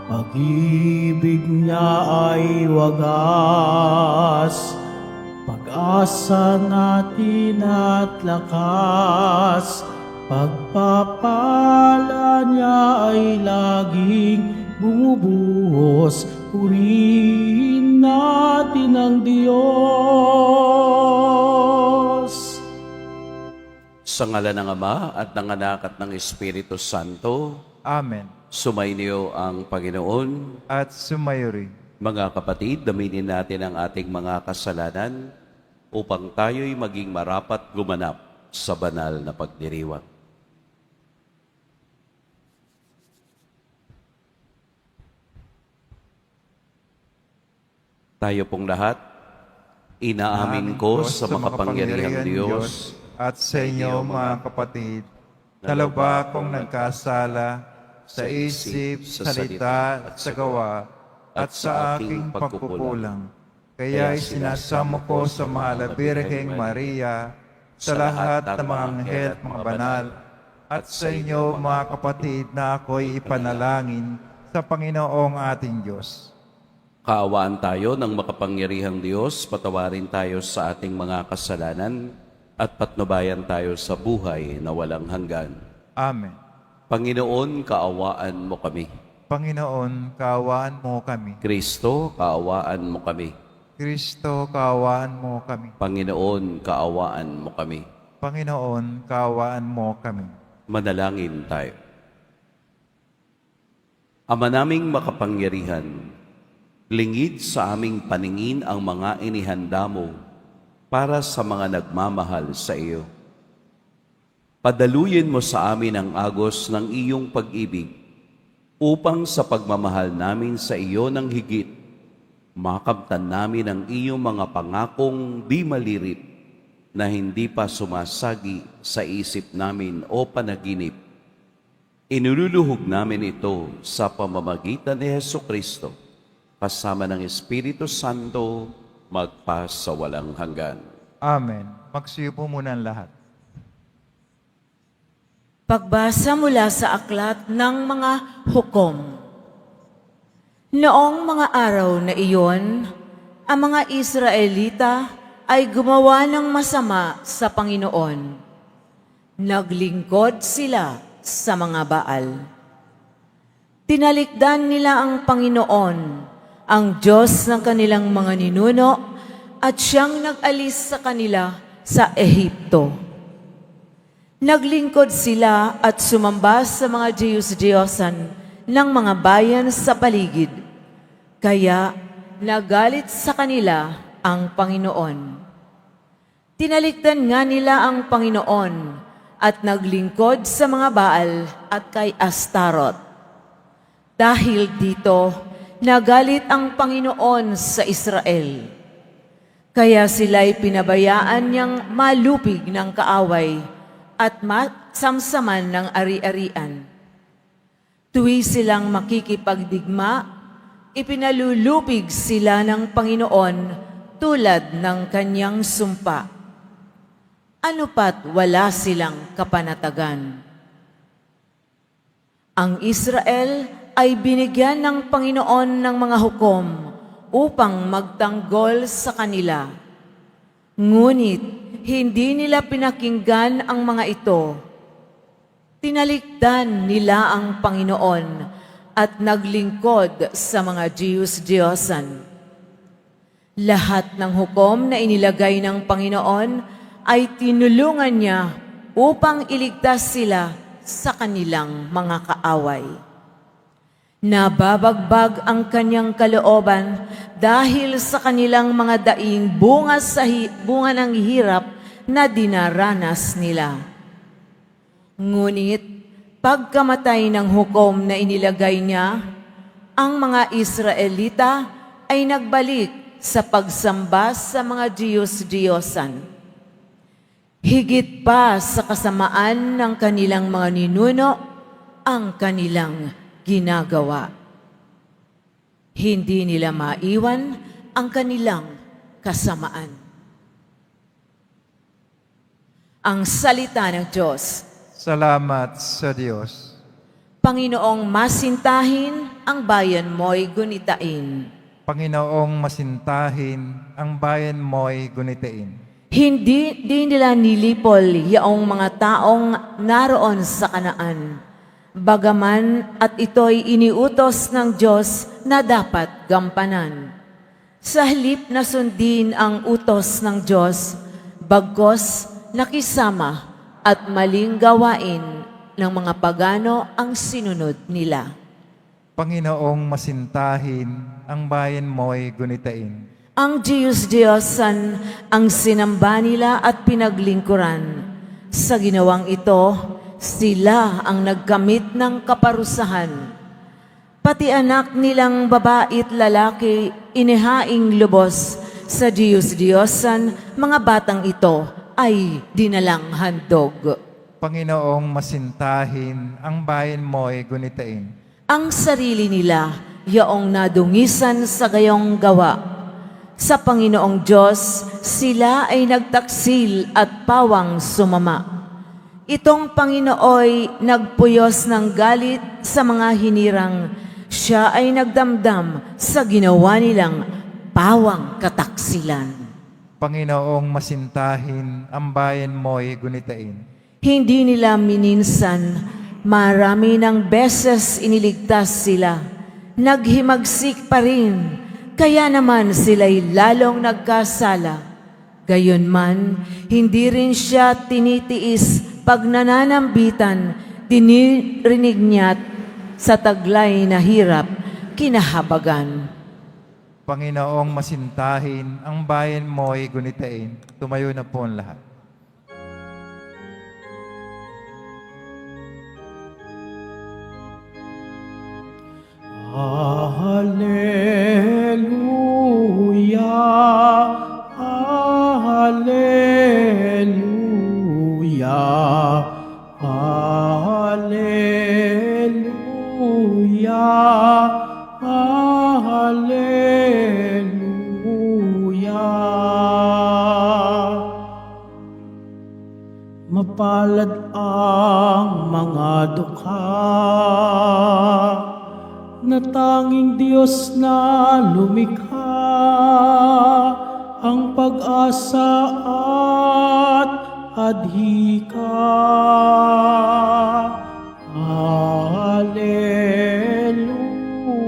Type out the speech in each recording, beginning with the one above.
Pag-ibig niya ay wagas, pag-asa natin at lakas. Pagpapala niya ay laging bumubuhos. Purihin natin ang Diyos. Sa ngalan ng Ama at ng Anak at ng Espiritu Santo, Amen. sumainyo ang Panginoon. At sumayo rin. Mga kapatid, daminin natin ang ating mga kasalanan upang tayo'y maging marapat gumanap sa banal na pagdiriwang. Tayo pong lahat, inaamin ko sa makapangyarihang Diyos at sa inyo mga kapatid, talaba akong nagkasala sa isip, salita at sa gawa at sa aking pagkukulang. Kaya isinasamo ko sa mahal na Birheng Maria, sa lahat ng mga anghel at mga banal, at sa inyo mga kapatid na ako'y ipanalangin sa Panginoong ating Diyos. Kaawaan tayo ng makapangyarihang Diyos, patawarin tayo sa ating mga kasalanan at patnubayan tayo sa buhay na walang hanggan. Amen. Panginoon, kaawaan mo kami. Panginoon, kaawaan mo kami. Kristo, kaawaan mo kami. Kristo, kaawaan mo kami. Panginoon, kaawaan mo kami. Panginoon, kaawaan mo kami. Manalangin tayo. Ama naming makapangyarihan, lingid sa aming paningin ang mga inihanda mo para sa mga nagmamahal sa iyo. Padaluyin mo sa amin ang agos ng iyong pag-ibig upang sa pagmamahal namin sa iyo ng higit, makamtan namin ang iyong mga pangakong di malirip na hindi pa sumasagi sa isip namin o panaginip. Inululuhog namin ito sa pamamagitan ni Hesukristo, kasama ng Espiritu Santo, magpa sa walang hanggan. Amen. Magsiyo po muna ang lahat. Pagbasa mula sa aklat ng mga hukom. Noong mga araw na iyon, ang mga Israelita ay gumawa ng masama sa Panginoon. Naglingkod sila sa mga Baal. Tinalikdan nila ang Panginoon, ang Diyos ng kanilang mga ninuno, at siyang nag-alis sa kanila sa Ehipto. Naglingkod sila at sumamba sa mga Diyos-Diyosan ng mga bayan sa paligid. Kaya nagalit sa kanila ang Panginoon. Tinalikdan nga nila ang Panginoon at naglingkod sa mga Baal at kay Astarot. Dahil dito, nagalit ang Panginoon sa Israel. Kaya sila'y pinabayaan niyang malupig ng kaaway at masamsaman ng ari-arian. Tuwi silang makikipagdigma, ipinalulupig sila ng Panginoon tulad ng kanyang sumpa. Ano pat wala silang kapanatagan. Ang Israel ay binigyan ng Panginoon ng mga hukom upang magtanggol sa kanila. Ngunit hindi nila pinakinggan ang mga ito. Tinalikdan nila ang Panginoon at naglingkod sa mga Diyos-Diyosan. Lahat ng hukom na inilagay ng Panginoon ay tinulungan niya upang iligtas sila sa kanilang mga kaaway. Nababagbag ang kanyang kalooban dahil sa kanilang mga daing bunga ng hirap na dinaranas nila. Ngunit pagkamatay ng hukom na inilagay niya, ang mga Israelita ay nagbalik sa pagsamba sa mga Diyos-Diyosan. Higit pa sa kasamaan ng kanilang mga ninuno ang kanilang ginagawa. Hindi nila maiwan ang kanilang kasamaan. Ang salita ng Diyos. Salamat sa Diyos. Panginoong masintahin, ang bayan mo'y gunitain. Panginoong masintahin, ang bayan mo'y gunitain. Hindi di nila nilipol yaong mga taong naroon sa Kanaan. Bagaman at ito'y iniutos ng Diyos na dapat gampanan. Sa halip na sundin ang utos ng Diyos, bagkos nakisama at maling gawain ng mga pagano ang sinunod nila. Panginoong masintahin, ang bayan mo'y gunitain. Ang Diyos-Diyosan ang sinamba nila at pinaglingkuran. Sa ginawang ito, sila ang nagkamit ng kaparusahan. Pati anak nilang babae at lalaki, inihaing lubos sa Diyos-Diyosan, mga batang ito ay dinalang handog. Panginoong masintahin, ang bayan mo'y gunitain. Ang sarili nila, yaong nadungisan sa gayong gawa. Sa Panginoong Diyos, sila ay nagtaksil at pawang sumama. Itong Panginooy nagpuyos ng galit sa mga hinirang. Siya ay nagdamdam sa ginawa nilang pawang kataksilan. Panginoong masintahin, ang bayan mo'y gunitain. Hindi nila mininsan, marami ng beses iniligtas sila. Naghimagsik pa rin, kaya naman sila'y lalong nagkasala. Gayunman, hindi rin siya tinitiis pag nananambitan, dinirinig niya't sa taglay na hirap, kinahabagan. Panginoong masintahin, ang bayan mo'y gunitain. Tumayo na po ang lahat. Hallelujah, Hallelujah, Hallelujah, Hallelujah. Mapalad ang mga dukha na tanging Diyos na lumikha, ang pag-asa at adhika.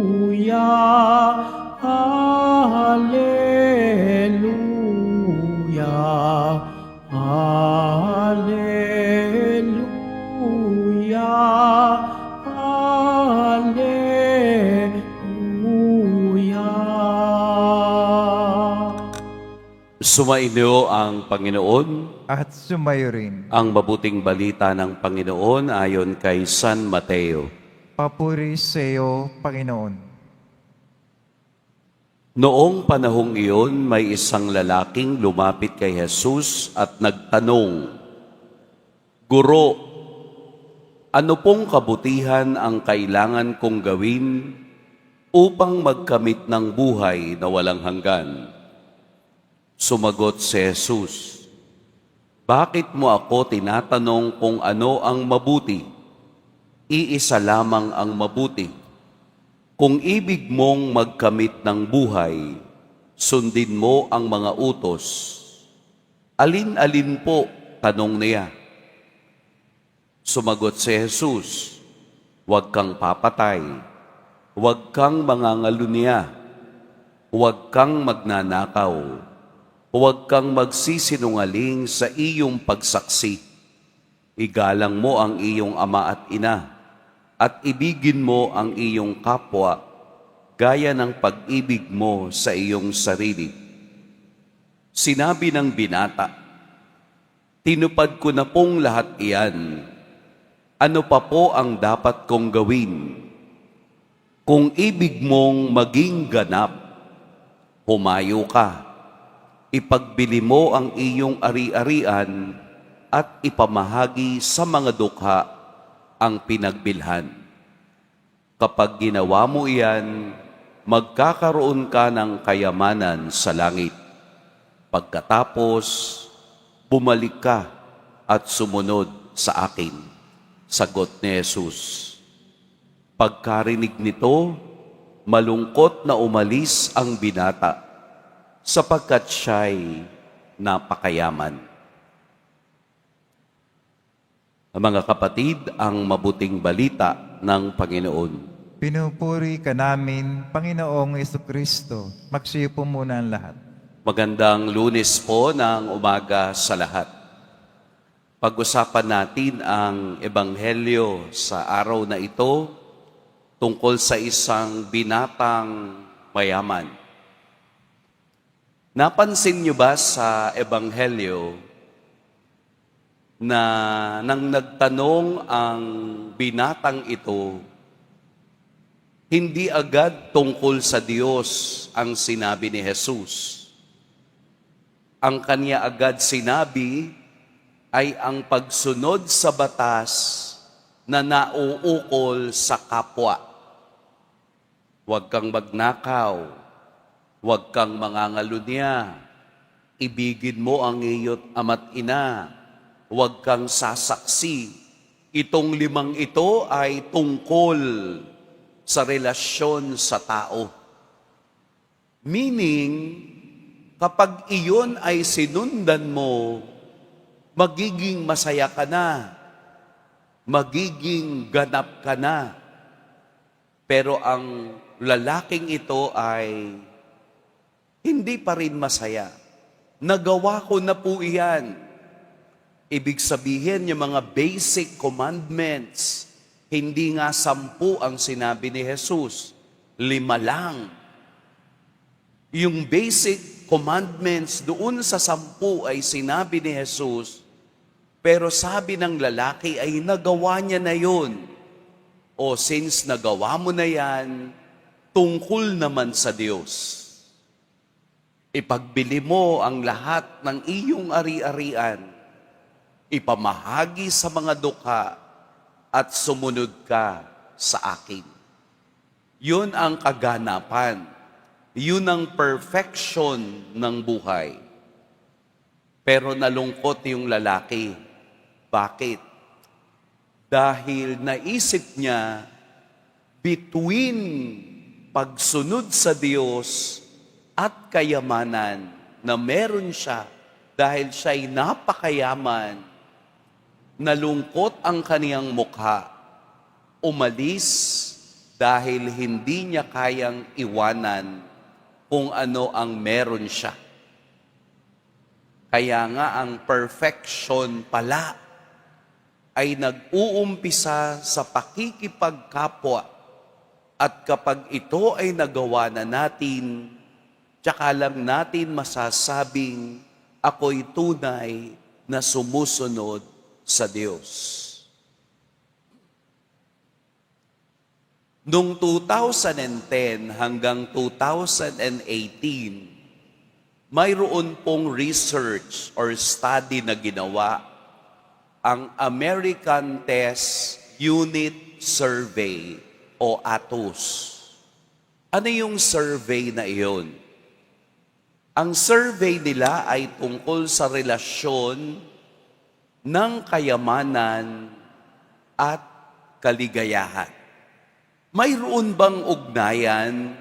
Hallelujah, Hallelujah, Hallelujah, Hallelujah. Sumainyo ang Panginoon. At sumayo rin. Ang mabuting balita ng Panginoon ayon kay San Mateo. Papuri sa iyo, Panginoon. Noong panahong iyon, may isang lalaking lumapit kay Jesus at nagtanong, Guro, ano pong kabutihan ang kailangan kong gawin upang magkamit ng buhay na walang hanggan? Sumagot si Jesus, Bakit mo ako tinatanong kung ano ang mabuti? Iisa lamang ang mabuti. Kung ibig mong magkamit ng buhay, sundin mo ang mga utos. Alin-alin po? Tanong niya. Sumagot si Jesus, Huwag kang papatay, huwag kang mangangalunya, huwag kang magnanakaw, huwag kang magsisinungaling sa iyong pagsaksi. Igalang mo ang iyong ama at ina, at ibigin mo ang iyong kapwa, gaya ng pag-ibig mo sa iyong sarili. Sinabi ng binata, Tinupad ko na pong lahat iyan. Ano pa po ang dapat kong gawin? Kung ibig mong maging ganap, humayo ka. Ipagbili mo ang iyong ari-arian at ipamahagi sa mga dukha ang pinagbilhan. Kapag ginawa mo iyan, magkakaroon ka ng kayamanan sa langit. Pagkatapos, bumalik ka at sumunod sa akin. Sagot ni Jesus, Pagkarinig nito, malungkot na umalis ang binata, sapagkat siya'y napakayaman. Mga kapatid, ang mabuting balita ng Panginoon. Pinupuri ka namin, Panginoong Jesucristo. Magsiyo po muna ang lahat. Magandang Lunes po ng umaga sa lahat. Pag-usapan natin ang Ebanghelyo sa araw na ito tungkol sa isang binatang mayaman. Napansin niyo ba sa Ebanghelyo na nang nagtanong ang binatang ito, hindi agad tungkol sa Diyos ang sinabi ni Jesus. Ang kanya agad sinabi ay ang pagsunod sa batas na nauukol sa kapwa. Huwag kang magnakaw, huwag kang mangangalunya, ibigin mo ang iyo't ama't ina, huwag kang sasaksi. Itong 5 ito ay tungkol sa relasyon sa tao. Meaning, kapag iyon ay sinundan mo, magiging masaya ka na, magiging ganap ka na. Pero ang lalaking ito ay hindi pa rin masaya. Nagawa ko na po iyan. Ibig sabihin, yung mga basic commandments, hindi nga 10 ang sinabi ni Jesus, 5 lang. Yung basic commandments doon sa 10 ay sinabi ni Jesus, pero sabi ng lalaki ay nagawa niya na yun. O since nagawa mo na yan, tungkol naman sa Diyos. Ipagbili mo ang lahat ng iyong ari-arian, ipamahagi sa mga dukha, at sumunod ka sa akin. Yun ang kaganapan. Yun ang perfection ng buhay. Pero nalungkot yung lalaki. Bakit? Dahil naisip niya, between pagsunod sa Diyos at kayamanan na meron siya dahil siya'y napakayaman, nalungkot ang kaniyang mukha, umalis dahil hindi niya kayang iwanan kung ano ang meron siya. Kaya nga ang perfection pala ay nag-uumpisa sa pakikipagkapwa, at kapag ito ay nagawa na natin, tsaka lang natin masasabing ako'y tunay na sumusunod sa Diyos. Noong 2010 hanggang 2018, mayroon pong research or study na ginawa ang American Test Unit Survey o ATUS. Ano yung survey na iyon? Ang survey nila ay tungkol sa relasyon ng kayamanan at kaligayahan. Mayroon bang ugnayan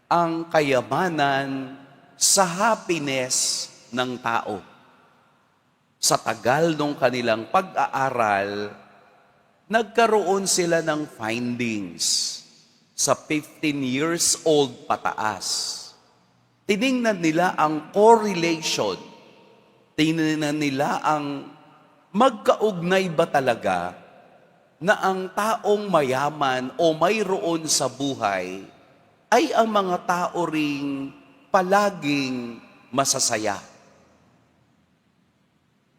ang kayamanan sa happiness ng tao? Sa tagal ng kanilang pag-aaral, nagkaroon sila ng findings sa 15 years old pataas. Tiningnan nila ang correlation. Tiningnan nila ang magkaugnay ba talaga na ang taong mayaman o mayroon sa buhay ay ang mga tao ring palaging masasaya.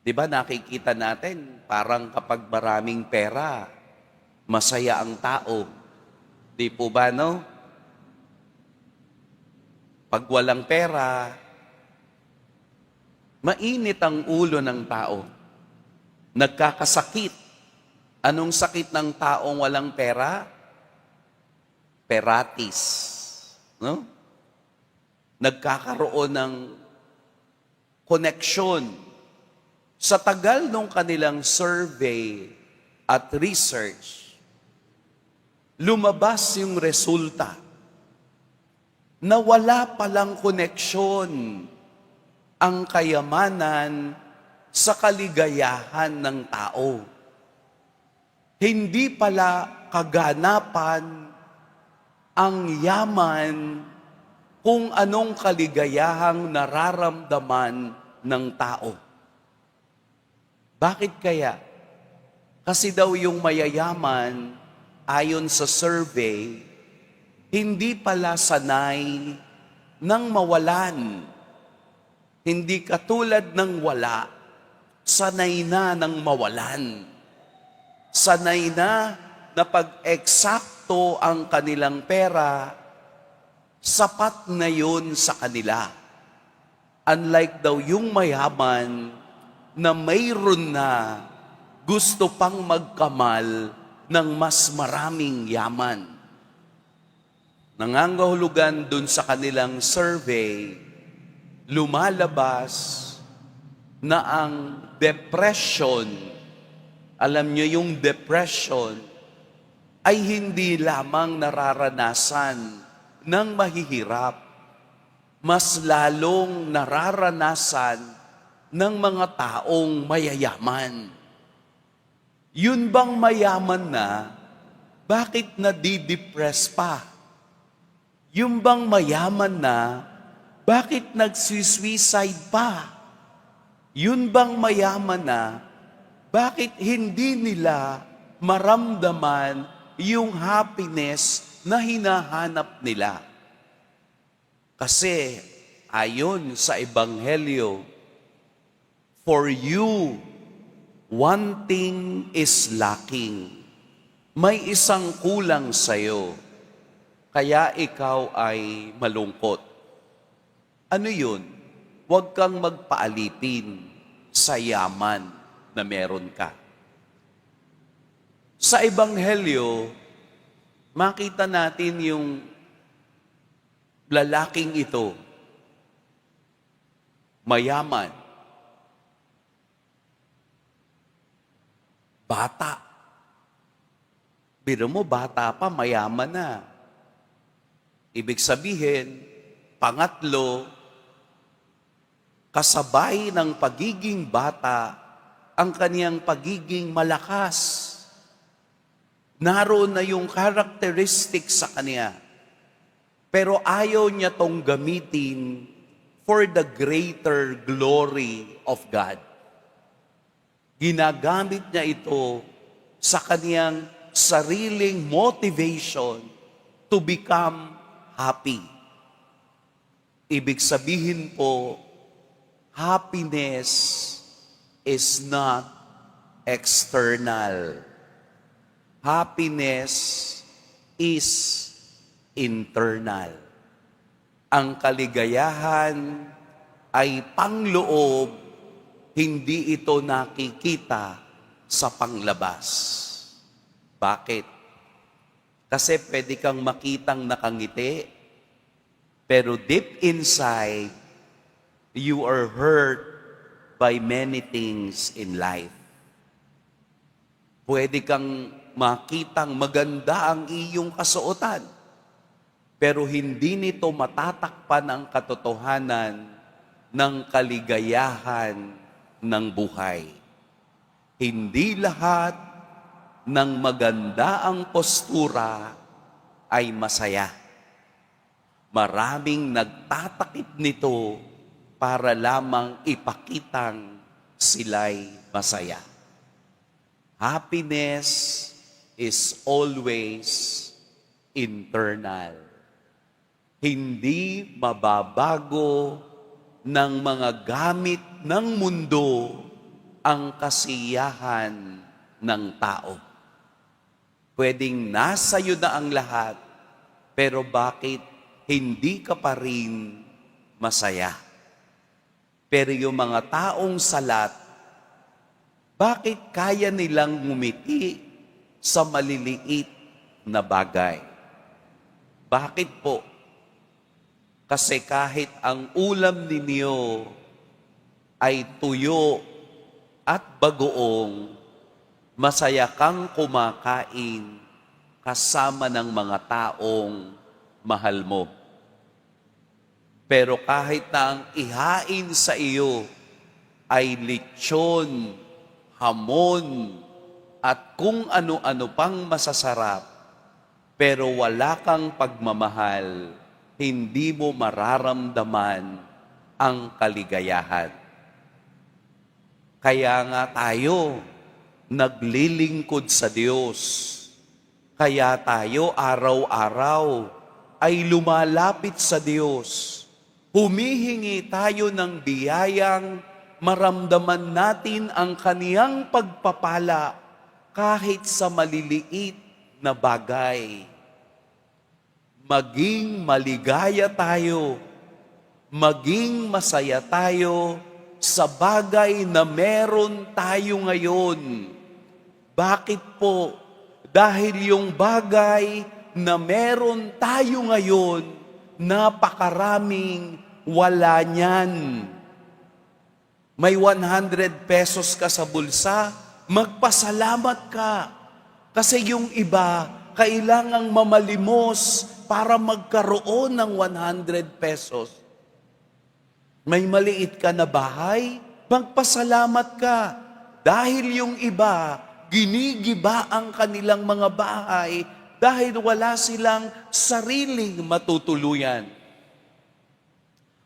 Di ba nakikita natin, parang kapag maraming pera, masaya ang tao. Di po ba, no? Pag walang pera, mainit ang ulo ng tao. Nagkakasakit. Anong sakit ng taong walang pera? Peratis. No? Nagkakaroon ng connection. Sa tagal ng kanilang survey at research, lumabas yung resulta na wala palang koneksyon ang kayamanan sa kaligayahan ng tao. Hindi pala kaganapan ang yaman kung anong kaligayahang nararamdaman ng tao. Bakit kaya? Kasi daw yung mayayaman, ayon sa survey, hindi pala sanay ng mawalan. Hindi katulad ng wala, sanay na ng mawalan. Sanay na pag-eksakto ang kanilang pera, sapat na yun sa kanila. Unlike daw yung mayaman na mayroon na gusto pang magkamal ng mas maraming yaman. Nangangahulugan dun sa kanilang survey, lumalabas na ang depression, alam nyo yung depression, ay hindi lamang nararanasan ng mahihirap, mas lalong nararanasan ng mga taong mayayaman. Yun bang mayaman na, bakit nadidepress pa? Yung bang mayaman na, bakit nagsisuicide pa? Yun bang mayaman na, bakit hindi nila maramdaman yung happiness na hinahanap nila? Kasi ayon sa Ebanghelyo, for you, one thing is lacking. May isang kulang sa'yo, kaya ikaw ay malungkot. Ano yun? Huwag kang magpaalipin sa yaman na meron ka. Sa Ebanghelyo, makita natin yung lalaking ito, mayaman, bata. Biro mo, bata pa, mayaman na. Ibig sabihin, pangatlo, kasabay ng pagiging bata, ang kaniyang pagiging malakas. Naroon na yung characteristic sa kaniya. Pero ayaw niya tong gamitin for the greater glory of God. Ginagamit niya ito sa kaniyang sariling motivation to become happy. Ibig sabihin po, happiness is not external. Happiness is internal. Ang kaligayahan ay pangloob, hindi ito nakikita sa panglabas. Bakit? Kasi pwede kang makitang nakangiti, pero deep inside, you are hurt by many things in life. Pwede kang makitang maganda ang iyong kasuotan, pero hindi nito matatakpan ang katotohanan ng kaligayahan ng buhay. Hindi lahat ng maganda ang postura ay masaya. Maraming nagtatakip nito para lamang ipakitang sila'y masaya. Happiness is always internal. Hindi mababago ng mga gamit ng mundo ang kasiyahan ng tao. Pwedeng nasa iyo na ang lahat, pero bakit hindi ka pa rin masaya? Pero yung mga taong salat, bakit kaya nilang ngumiti sa maliliit na bagay? Bakit po? Kasi kahit ang ulam ninyo ay tuyo at bagoong, masaya kang kumakain kasama ng mga taong mahal mo. Pero kahit na ang ihain sa iyo ay lechon, hamon, at kung ano-ano pang masasarap, pero wala kang pagmamahal, hindi mo mararamdaman ang kaligayahan. Kaya nga tayo naglilingkod sa Diyos. Kaya tayo araw-araw ay lumalapit sa Diyos. Humihingi tayo ng biyayang maramdaman natin ang kaniyang pagpapala kahit sa maliliit na bagay. Maging maligaya tayo, maging masaya tayo sa bagay na meron tayo ngayon. Bakit po? Dahil yung bagay na meron tayo ngayon, napakaraming wala niyan. May 100 pesos ka sa bulsa, magpasalamat ka. Kasi yung iba, kailangang mamalimos para magkaroon ng 100 pesos. May maliit ka na bahay, magpasalamat ka. Dahil yung iba, ginigiba ang kanilang mga bahay dahil wala silang sariling matutuluyan.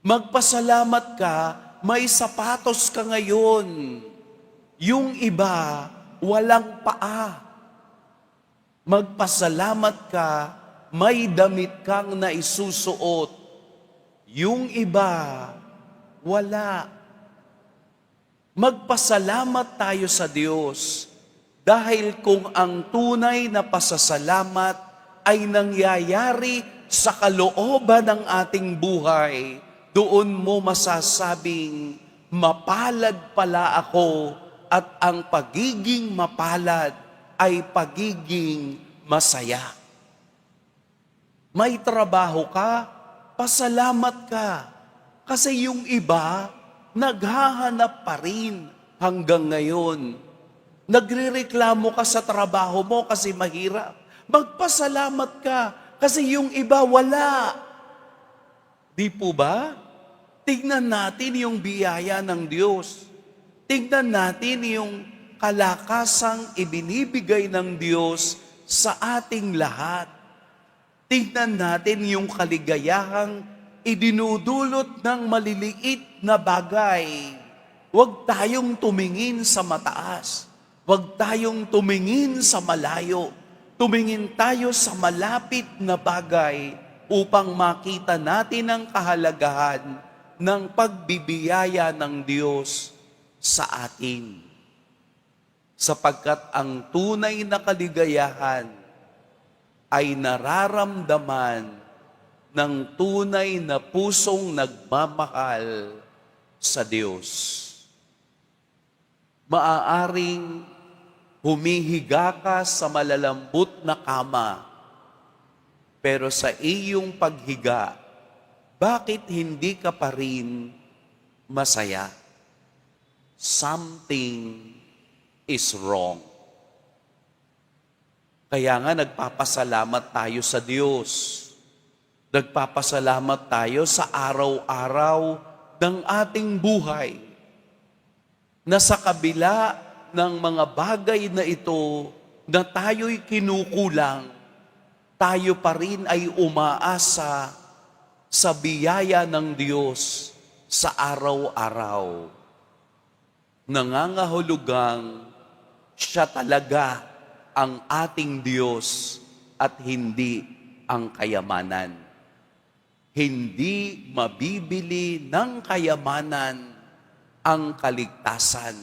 Magpasalamat ka, may sapatos ka ngayon. Yung iba, walang paa. Magpasalamat ka, may damit kang naisusuot. Yung iba, wala. Magpasalamat tayo sa Diyos dahil kung ang tunay na pasasalamat ay nangyayari sa kalooban ng ating buhay, doon mo masasabing, mapalad pala ako at ang pagiging mapalad ay pagiging masaya. May trabaho ka, pasalamat ka. Kasi yung iba, naghahanap pa rin hanggang ngayon. Nagrereklamo ka sa trabaho mo kasi mahirap. Magpasalamat ka kasi yung iba wala. Di po ba? Tignan natin yung biyaya ng Diyos. Tignan natin yung kalakasang ibinibigay ng Diyos sa ating lahat. Tignan natin yung kaligayahang idinudulot ng maliliit na bagay. Huwag tayong tumingin sa mataas. Huwag tayong tumingin sa malayo. Tumingin tayo sa malapit na bagay upang makita natin ang kahalagahan ng pagbibiyaya ng Diyos sa atin. Sapagkat ang tunay na kaligayahan ay nararamdaman ng tunay na pusong nagmamahal sa Diyos. Maaaring humihiga ka sa malalambot na kama, pero sa iyong paghiga, bakit hindi ka pa rin masaya? Something is wrong. Kaya nga nagpapasalamat tayo sa Diyos. Nagpapasalamat tayo sa araw-araw ng ating buhay na sa kabila ng mga bagay na ito na tayo'y kinukulang, tayo pa rin ay umaasa sa biyaya ng Diyos sa araw-araw. Nangangahulugang siya talaga ang ating Diyos at hindi ang kayamanan. Hindi mabibili ng kayamanan ang kaligtasan.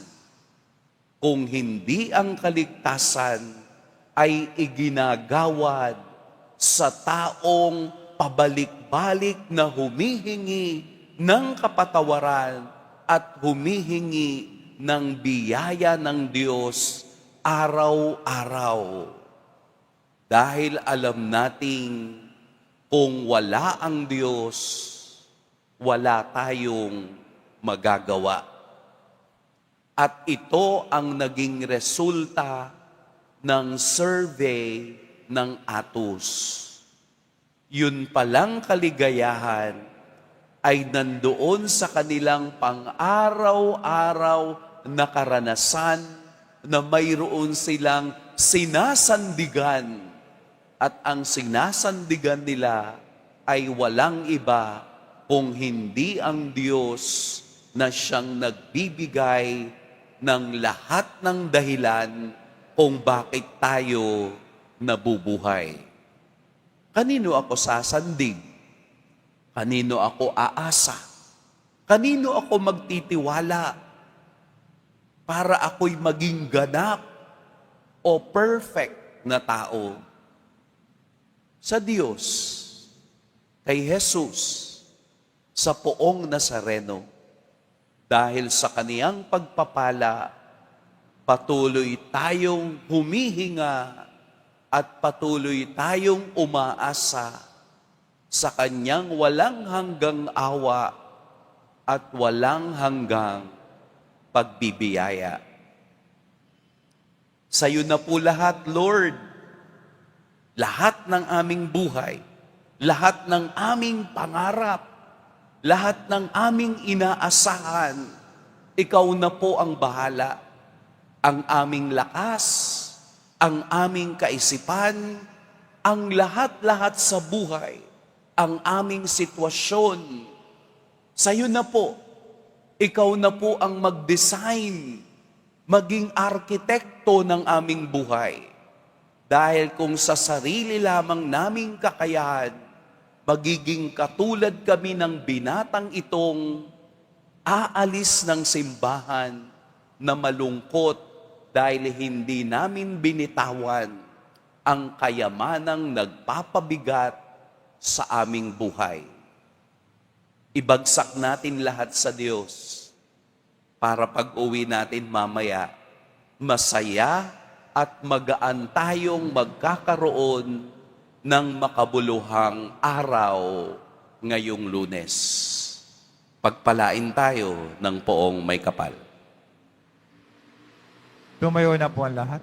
Kung hindi ang kaligtasan ay iginagawad sa taong pabalik-balik na humihingi ng kapatawaran at humihingi ng biyaya ng Diyos araw-araw. Dahil alam nating kung wala ang Diyos, wala tayong magagawa. At ito ang naging resulta ng survey ng atos. Yun palang kaligayahan ay nandoon sa kanilang pang-araw-araw na karanasan na mayroon silang sinasandigan. At ang sinasandigan nila ay walang iba kung hindi ang Diyos na siyang nagbibigay ng lahat ng dahilan kung bakit tayo nabubuhay. Kanino ako sasandig? Kanino ako aasa? Kanino ako magtitiwala para ako'y maging ganap o perfect na tao? Sa Diyos, kay Jesus, sa Poong Nazareno, dahil sa kaniyang pagpapala, patuloy tayong humihinga at patuloy tayong umaasa sa kanyang walang hanggang awa at walang hanggang pagbibiyaya. Sa iyo na po lahat, Lord, lahat ng aming buhay, lahat ng aming pangarap, lahat ng aming inaasahan, ikaw na po ang bahala. Ang aming lakas, ang aming kaisipan, ang lahat-lahat sa buhay, ang aming sitwasyon. Sa iyo na po, ikaw na po ang mag-design, maging arkitekto ng aming buhay. Dahil kung sa sarili lamang naming kakayahan, magiging katulad kami ng binatang itong aalis ng simbahan na malungkot dahil hindi namin binitawan ang kayamanang nagpapabigat sa aming buhay. Ibagsak natin lahat sa Diyos para pag-uwi natin mamaya, masaya at magaan tayong magkakaroon ng makabuluhang araw ngayong Lunes. Pagpalain tayo ng Poong May Kapal. Tumayo na po ang lahat.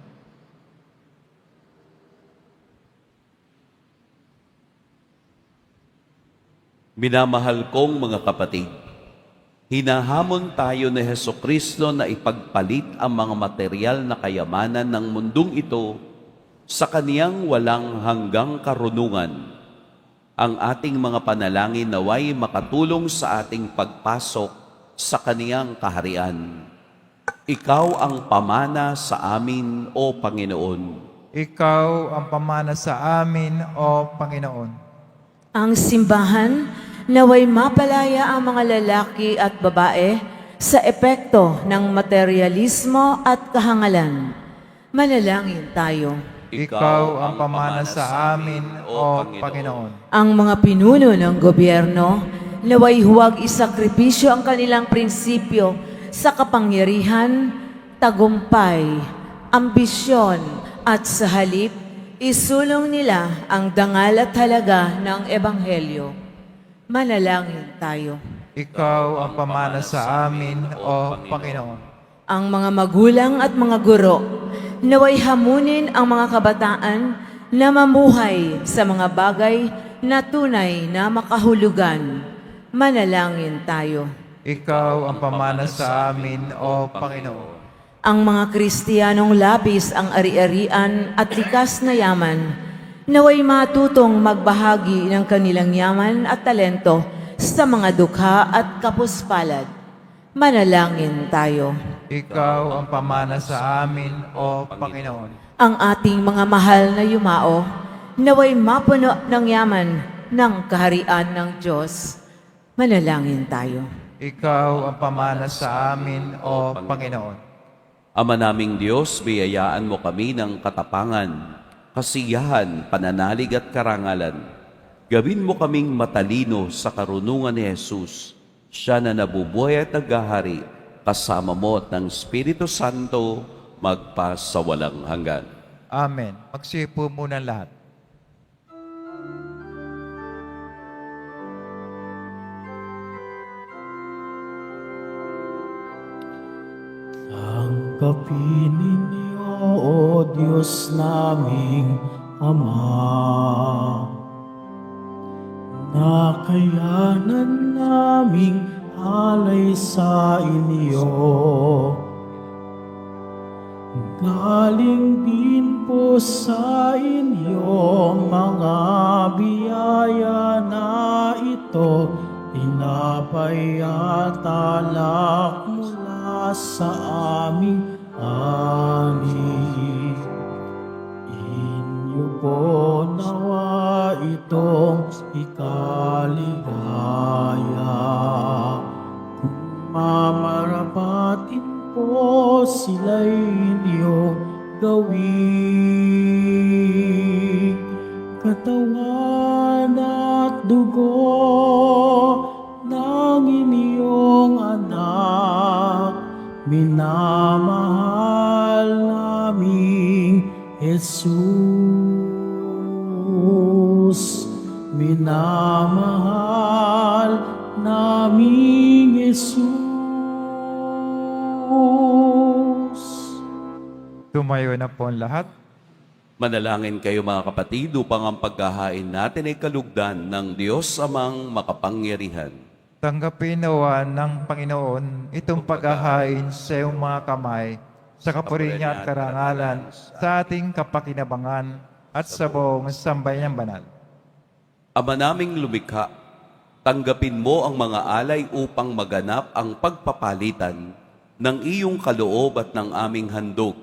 Minamahal kong mga kapatid, hinahamon tayo ni Hesukristo na ipagpalit ang mga material na kayamanan ng mundong ito sa kaniyang walang hanggang karunungan. Ang ating mga panalangin naway makatulong sa ating pagpasok sa kaniyang kaharian. Ikaw ang pamana sa amin, O Panginoon. Ikaw ang pamana sa amin, O Panginoon. Ang simbahan naway mapalaya ang mga lalaki at babae sa epekto ng materialismo at kahangalan. Manalangin tayo. Ikaw ang pamana sa amin, O Panginoon. Ang mga pinuno ng gobyerno naway huwag isakripisyo ang kanilang prinsipyo sa kapangyarihan, tagumpay, ambisyon at sa halip, isulong nila ang dangal at halaga ng Ebanghelyo. Manalangin tayo. Ikaw ang pamana sa amin, O Panginoon. Ang mga magulang at mga guro, naway hamunin ang mga kabataan na mamuhay sa mga bagay na tunay na makahulugan. Manalangin tayo. Ikaw ang pamana sa amin, O Panginoon. Ang mga Kristiyanong labis ang ari-arian at likas na yaman, naway matutong magbahagi ng kanilang yaman at talento sa mga dukha at kapuspalad. Manalangin tayo. Ikaw ang pamana sa amin, O Panginoon. Ang ating mga mahal na yumao, naway mapuno ng yaman ng kaharian ng Diyos. Manalangin tayo. Ikaw ang pamana sa amin, O Panginoon. Ama naming Diyos, biyayaan mo kami ng katapangan, kasiyahan, pananalig at karangalan. Gawin mo kaming matalino sa karunungan ni Jesus, siya na nabubuhay at naghahari, kasama mo at ng Espiritu Santo, magpa sa walang hanggan. Amen. Magsipo muna lahat. Tanggapin ninyo, O Diyos naming Ama. Nakayanan naming alay sa inyo. Galing din po sa inyo mga biyaya na ito, tinapay at alak mula sa aming ani. Inyo po nawa itong ikaligaya. Kung mamarapatin po sila'y inyong gawin. Katawan at dugo ng inyong anak, minamahal naming Jesus. Minamahal naming Jesus. Tumayo na po ang lahat. Manalangin kayo mga kapatid upang ang paghahain natin ay kalugdan ng Diyos amang makapangyarihan. Tanggapin nawa ng Panginoon itong paghahain sa iyong mga kamay sa kapurihan niya at karangalan sa ating kapakinabangan at sa buong sambayanang banal. Ama naming lumikha, tanggapin mo ang mga alay upang maganap ang pagpapalitan ng iyong kaloob at ng aming handog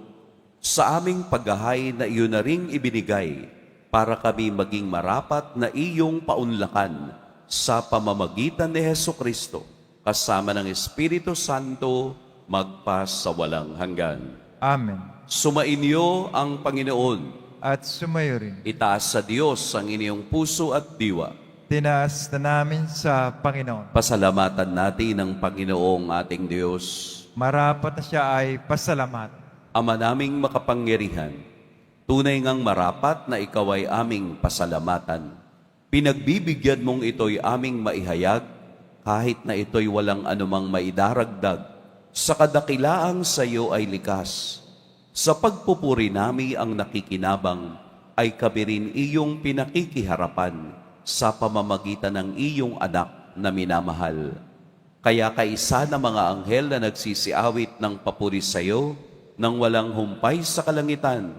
sa aming paghahain na iyon na ring ibinigay para kami maging marapat na iyong paunlakan sa pamamagitan ni Hesukristo kasama ng Espiritu Santo magpa sa walang hanggan. Amen. Sumainyo ang Panginoon. At sumayo rin. Itaas sa Diyos ang inyong puso at diwa. Tinaas na namin sa Panginoon. Pasalamatan natin ang Panginoong ating Diyos. Marapat na siya ay pasalamat. Ama naming makapangyarihan, tunay ngang marapat na ikaw ay aming pasalamatan. Pinagbibigyan mong ito'y aming maihayag kahit na ito'y walang anumang maidaragdag. Sa kadakilaang sa iyo ay likas. Sa pagpupuri nami ang nakikinabang ay kami rin iyong pinakikiharapan sa pamamagitan ng iyong anak na minamahal. Kaya kaisa na mga anghel na nagsisiawit ng papuri sa iyo, nang walang humpay sa kalangitan,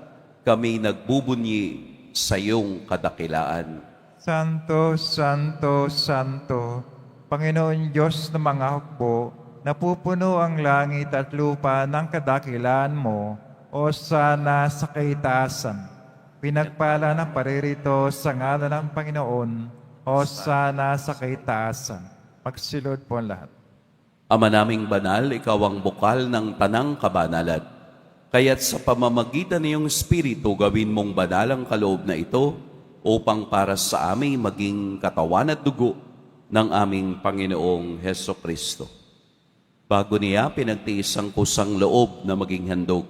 kami nagbubunyi sa iyong kadakilaan. Santo, Santo, Santo, Panginoon Diyos ng mga hukbo, napupuno ang langit at lupa ng kadakilaan mo, o sana sa kaitaasan. Pinagpala ng paririto sa ngalan ng Panginoon, o sana sa kaitaasan. Magsilod po ang lahat. Ama naming banal, ikaw ang bukal ng tanang kabanalan. Kaya't sa pamamagitan ng iyong Espiritu, gawin mong banal ang kaloob na ito upang para sa amin maging katawan at dugo ng aming Panginoong Hesukristo. Bago niya pinagtiis ang kusang loob na maging handog,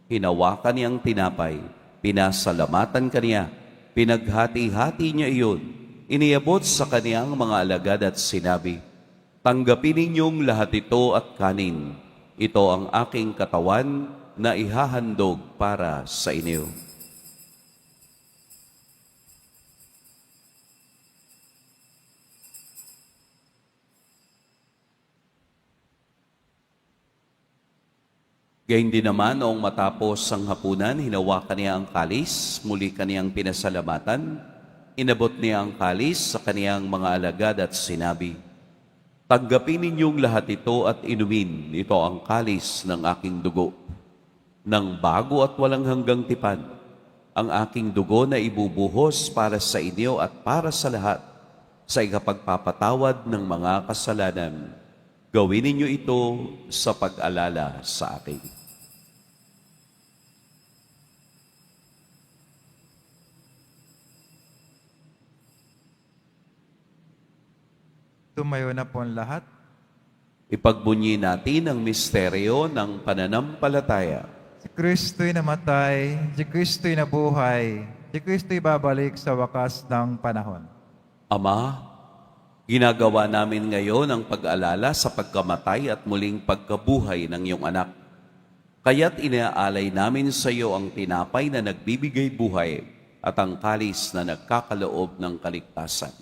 hinawakan niyang tinapay, pinasalamatan kaniya, pinaghati-hati niya iyon, iniabot sa kaniyang mga alagad at sinabi, "Tanggapin ninyong lahat ito at kanin. Ito ang aking katawan na ihahandog para sa inyo." Gayun din naman, noong matapos ang hapunan, hinawakan niya ang kalis, muli kaniyang pinasalamatan, inabot niya ang kalis sa kaniyang mga alagad at sinabi, "Tanggapin ninyong lahat ito at inumin, ito ang kalis ng aking dugo. Nang bago at walang hanggang tipan, ang aking dugo na ibubuhos para sa inyo at para sa lahat, sa ikapagpapatawad ng mga kasalanan. Gawin ninyo ito sa pag-alala sa akin." Tumayo na po ang lahat. Ipagbunyi natin ang misteryo ng pananampalataya. Si Kristo'y namatay, si Kristo'y nabuhay, si Kristo'y babalik sa wakas ng panahon. Ama, ginagawa namin ngayon ang pag-alala sa pagkamatay at muling pagkabuhay ng iyong anak. Kaya't inaalay namin sa iyo ang tinapay na nagbibigay buhay at ang kalis na nagkakaloob ng kaligtasan.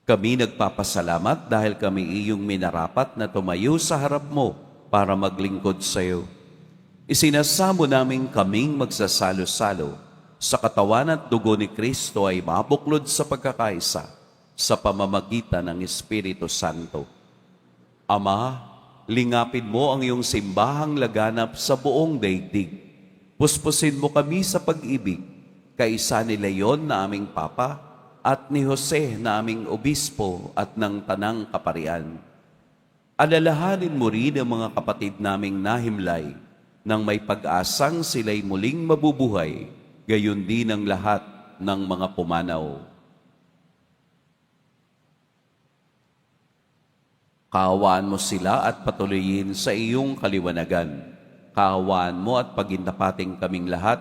Kami nagpapasalamat dahil kami iyong minarapat na tumayo sa harap mo para maglingkod sa iyo. Isinasamo namin kaming magsasalo-salo sa katawan at dugo ni Kristo ay mabuklod sa pagkakaisa sa pamamagitan ng Espiritu Santo. Ama, lingapin mo ang iyong simbahang laganap sa buong daigdig. Puspusin mo kami sa pag-ibig, kaisa ni Leon na aming Papa, at ni Jose na aming obispo at ng tanang kaparian. Alalahanin mo rin ang mga kapatid naming nahimlay nang may pag-asang sila'y muling mabubuhay, gayon din ang lahat ng mga pumanaw. Kaawaan mo sila at patuloyin sa iyong kaliwanagan. Kaawaan mo at pagindapating kaming lahat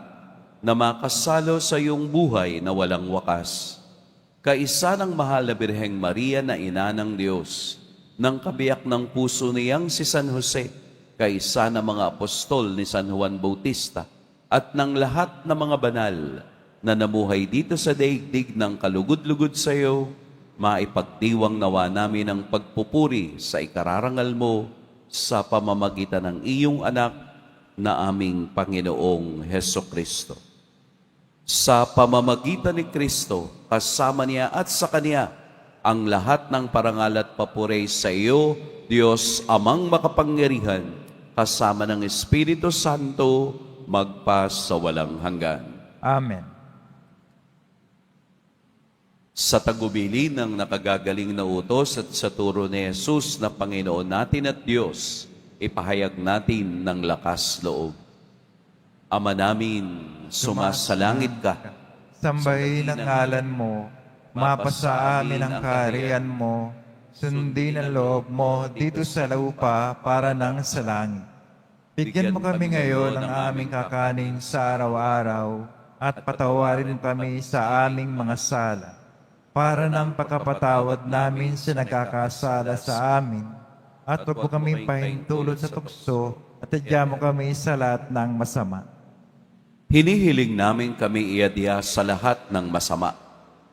na makasalo sa iyong buhay na walang wakas. Kaisa ng mahal na Birheng Maria na ina ng Diyos, ng kabiyak ng puso niyang si San Jose, kaisa ng mga apostol ni San Juan Bautista, at ng lahat ng mga banal na namuhay dito sa daigdig ng kalugod-lugod sa iyo, maipagdiwang nawa namin ang pagpupuri sa ikararangal mo sa pamamagitan ng iyong anak na aming Panginoong Heso Kristo. Sa pamamagitan ni Kristo, kasama niya at sa Kanya, ang lahat ng parangal at papuri sa iyo, Diyos Amang makapangyarihan, kasama ng Espiritu Santo, magpa sa walang hanggan. Amen. Sa tagubili ng nakagagaling na utos at sa turo ni Jesus na Panginoon natin at Diyos, ipahayag natin ng lakas loob. Ama namin, sumasalangit ka. Sambahin ang ngalan mo, mapasa amin ang kaharian mo, sundin ang loob mo dito sa lupa para nang sa langit. Bigyan mo kami ngayon ng aming kakanin sa araw-araw at patawarin kami sa aming mga sala para nang pagkapatawad namin sa nagkakasala sa amin. At huwag mo kami pahintulot sa tukso at tadya mo kami sa lahat ng masama. Hinihiling namin kami iadya sa lahat ng masama.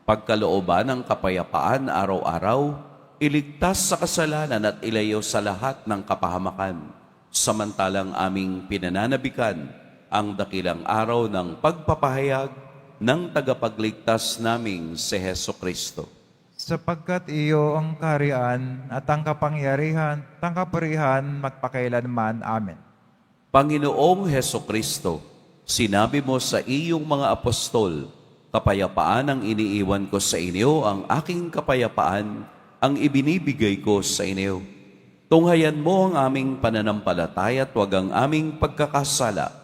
Pagkalooban ng kapayapaan araw-araw, iligtas sa kasalanan at ilayo sa lahat ng kapahamakan. Samantalang aming pinananabikan ang dakilang araw ng pagpapahayag ng tagapagligtas naming si Heso Kristo. Sapagkat iyo ang kaharian at ang kapangyarihan at ang kapurihan magpakailanman. Amen. Panginoong Heso Kristo, sinabi mo sa iyong mga apostol, kapayapaan ang iniiwan ko sa inyo, ang aking kapayapaan ang ibinibigay ko sa inyo. Tunghayan mo ang aming pananampalataya at huwag ang aming pagkakasala.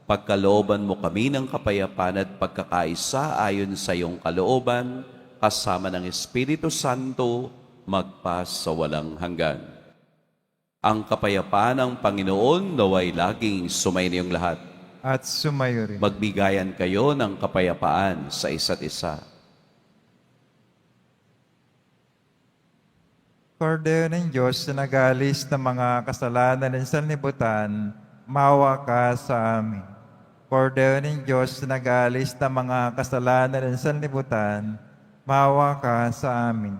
Pagkalooban mo kami ng kapayapaan at pagkakaisa ayon sa iyong kalooban, kasama ng Espiritu Santo, magpa sa walang hanggan. Ang kapayapaan ng Panginoon naway laging sumainiyong lahat. At sumayo rin. Magbigayan kayo ng kapayapaan sa isa't isa. Kordero ng Diyos na nagalis ng mga kasalanan ng sanlibutan, maawa ka sa amin. Kordero ng Diyos na nagalis ng mga kasalanan ng sanlibutan, maawa ka sa amin.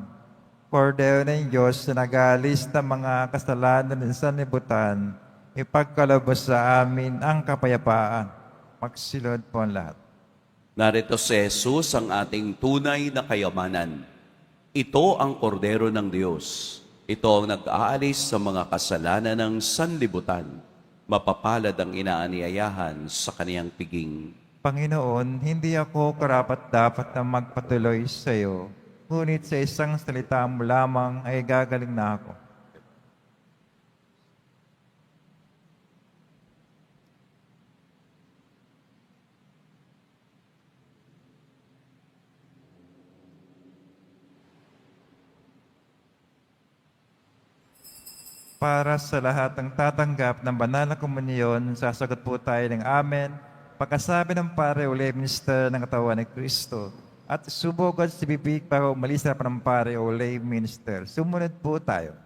Kordero ng Diyos na nagalis ng mga kasalanan ng sanlibutan, ipagkalabas sa amin ang kapayapaan. Magsilod po ang lahat. Narito si Jesus, ang ating tunay na kayamanan. Ito ang kordero ng Diyos. Ito ang nag-aalis sa mga kasalanan ng sanlibutan. Mapapalad ang inaaniyayahan sa kaniyang piging. Panginoon, hindi ako karapat-dapat na magpatuloy sa iyo, ngunit sa isang salita mo lamang ay gagaling na ako. Para sa lahat ng tatanggap ng banal na komunyon, sasagot po tayo ng Amen. Pagkasabi ng Pare o lay minister ng katawan ni Kristo at subugad sa bibig para umalis na ng Pare o lay minister. Sumunod po tayo.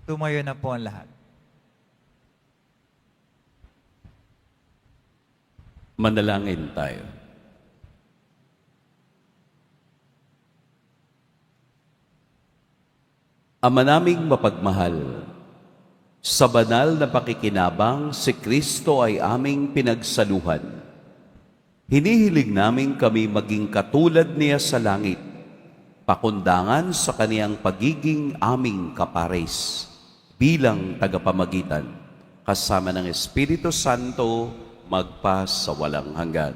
Tumayo na po ang lahat. Manalangin tayo. Ama naming mapagmahal, sa banal na pakikinabang, si Kristo ay aming pinagsaluhan. Hinihiling namin kami maging katulad niya sa langit, pakundangan sa kaniyang pagiging aming kapares, bilang tagapamagitan, kasama ng Espiritu Santo, magpa sa walang hanggan.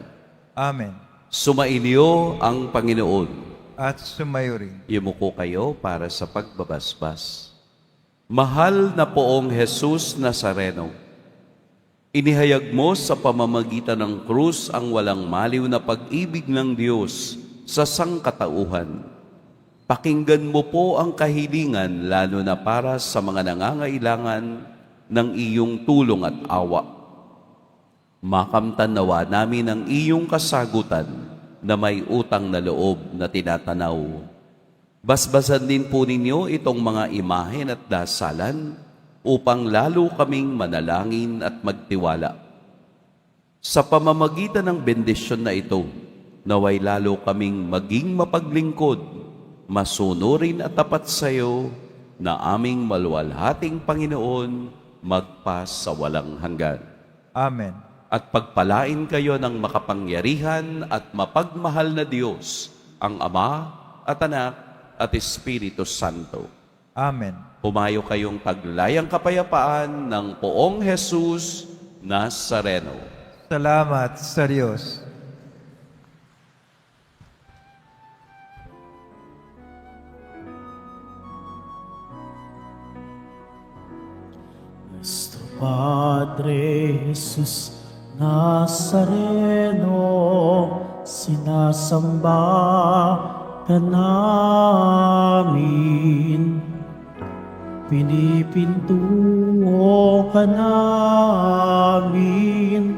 Amen. Sumainyo ang Panginoon. At sumayo rin. Yumuko kayo para sa pagbabasbas. Mahal na Poong Jesus Nazareno, inihayag mo sa pamamagitan ng krus ang walang maliw na pag-ibig ng Diyos sa sangkatauhan. Pakinggan mo po ang kahilingan lalo na para sa mga nangangailangan ng iyong tulong at awa. Makamtan nawa namin ang iyong kasagutan na may utang na loob na tinatanaw. Basbasan din po ninyo itong mga imahen at dasalan upang lalo kaming manalangin at magtiwala. Sa pamamagitan ng bendisyon na ito, naway lalo kaming maging mapaglingkod, masunurin at tapat sa iyo na aming maluwalhating Panginoon magpa sa walang hanggan. Amen. At pagpalain kayo ng makapangyarihan at mapagmahal na Diyos, ang Ama at Anak at Espiritu Santo. Amen. Humayo kayong paglayang kapayapaan ng Poong Jesus Nazareno. Salamat sa Diyos. Nuestro Padre Jesus Nazareno, sinasamba ka namin. Pinipintuho ka namin,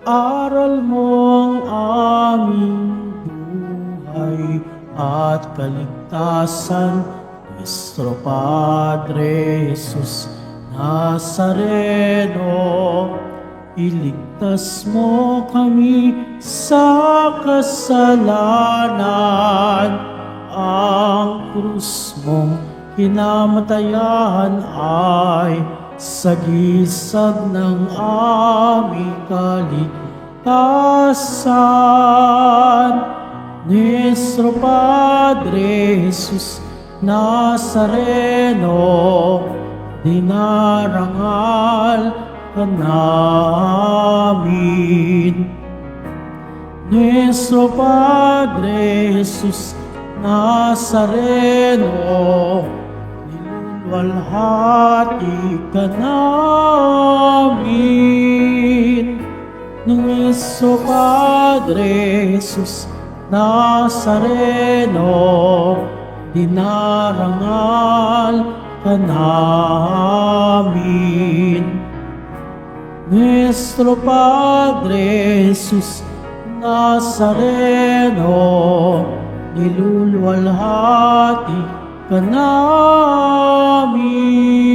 aral mong aming buhay at kaligtasan. Nuestro Padre Jesus Nazareno, iligtas mo kami sa kasalanan. Ang krus mong kinamatayan ay sagisag ng aming kaligtasan. Nuestro Padre Jesus Nazareno, dinarangal ka namin. Nuestro Padre Jesus Nazareno, nilulwalhati ka namin. Nuestro Padre Jesus Nazareno, dinarangal ka namin. Nuestro Padre Jesus Nazareno, nilulwalhati ka namin.